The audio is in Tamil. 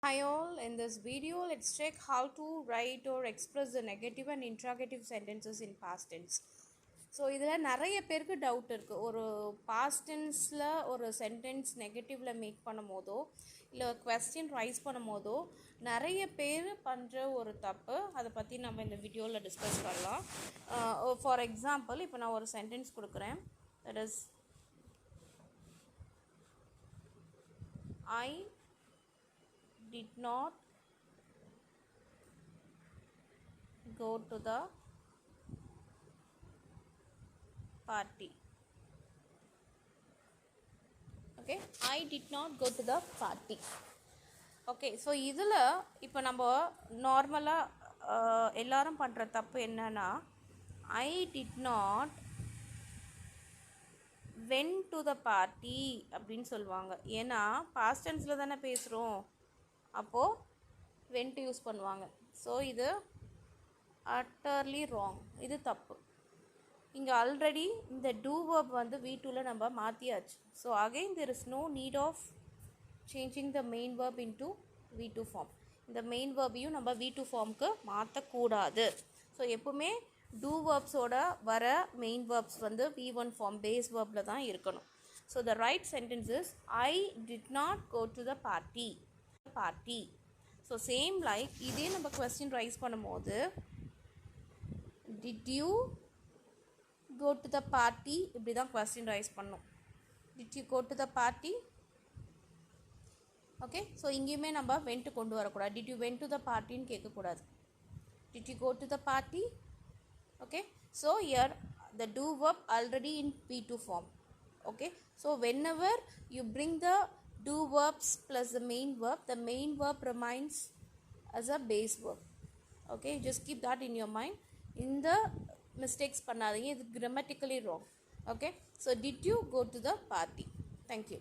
Hi all, in this video let's check how to write or express the negative and interrogative sentences in past tense. So இதில் நிறைய பேருக்கு டவுட் இருக்குது. ஒரு பாஸ்ட் டென்ஸில் ஒரு சென்டென்ஸ் நெகட்டிவில் மேக் பண்ணும் போதோ இல்லை கொஸ்டின் ரைஸ் பண்ணும் போதோ நிறைய பேர் பண்ணுற ஒரு தப்பு. அதை பற்றி நம்ம இந்த வீடியோவில் டிஸ்கஸ் பண்ணலாம். ஃபார் எக்ஸாம்பிள், இப்போ நான் ஒரு சென்டென்ஸ் கொடுக்குறேன். That is I did not go to the party. Okay, I did not go to the party. Okay, so இதில் இப்போ நம்ம நார்மலாக எல்லாரும் பண்ணுற தப்பு என்னன்னா, I did not went to the party அப்படின்னு சொல்லுவாங்க. ஏன்னா பாஸ்ட் டென்ஸில் தானே பேசுகிறோம், அப்போது went யூஸ் பண்ணுவாங்க. ஸோ இது utterly wrong, இது தப்பு. இங்கே ஆல்ரெடி இந்த do verb வந்து V2ல் நம்ம மாற்றியாச்சு. So again there is no need of changing the main verb into V2 form. இந்த மெயின் வேர்பையும் நம்ம V2 ஃபார்முக்கு மாற்றக்கூடாது. ஸோ எப்பவுமே do verbsோட வர மெயின் வேர்ப்ஸ் வந்து V1 ஃபார்ம் பேஸ் வேர்பில் தான் இருக்கணும். So the right sentence is I did not go to the party. So same like இதே நம்ம கொஸ்டின் ரைஸ் பண்ணும்போது did you go to the party இப்படி தான் கொஸ்டின் ரைஸ் பண்ணணும். did you go to the party? Okay, so இங்கேயுமே நம்ம went கொண்டு வரக்கூடாது. did you went to the partyன்னு கேட்கக்கூடாது. did you go to the party? Okay, so here the do verb already in P2 form. Okay, so whenever you bring the do verbs plus the main verb remains as a base verb. Okay, just keep that in your mind. In the mistakes பண்ணாதீங்க, இது grammatically wrong. Okay, so did you go to the party? Thank you.